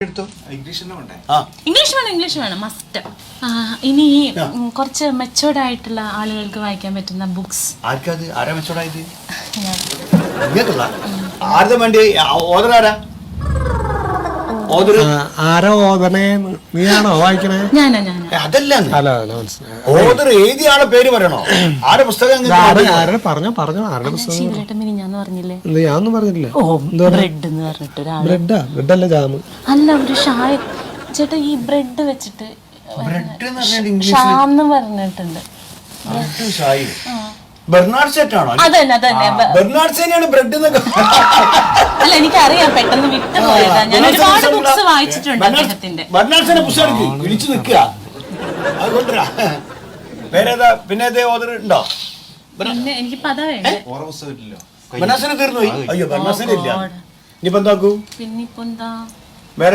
English വേണം must. ഇനി കുറച്ച് മെച്ചോർഡ് ആയിട്ടുള്ള ആളുകൾക്ക് വായിക്കാൻ പറ്റുന്ന ബുക്സ്. നീയാണോ വായിക്കണേ? അതല്ല എഴുതിയ പേര് പറയണോ? ആരുടെ പുസ്തകം പറഞ്ഞോ ആരുടെ പുസ്തകം? ഞാൻ പറഞ്ഞില്ലേ, ഞാനൊന്നും പറഞ്ഞില്ല. ബ്രെഡ് എന്ന് പറഞ്ഞിട്ട് ബ്രെഡല്ല ജാം അല്ല, ഒരു ഷായ ചേട്ടാ. ഈ ബ്രെഡ് വെച്ചിട്ട് ഷാന്ന് പറഞ്ഞിട്ടുണ്ട്. ബെർണാഡ് സെറ്റാണോ? ബെർണാഡ് സെറ്റാണ് ബ്രെഡ് എന്നൊക്കെ. അല്ല, എനിക്കറിയാം, പെട്ടെന്ന് വിട്ടുപോയതാ. ഞാൻ ഒരുപാട് ബുക്സ് വായിച്ചിട്ടുണ്ട് അദ്ദേഹത്തിന്റെ. ബെർണാഡ് സെറ്റിന്റെ പുസ്തകം വിളിച്ചു നിൽക്കുക. അതുകൊണ്ടാ വേറേതാ പിന്നെ ഓദർ ഉണ്ടോ? പിന്നെ എനിക്കിപ്പോ അതാ വേണ്ടേ. ബെർണാഡ് സെറ്റ് തീർന്നു പോയി. അയ്യോ, ബെർണാഡ് സെറ്റ് ഇല്ല. ഇനിയിപ്പോ എന്താക്കൂ? പിന്നിപ്പോ എന്താ വേറെ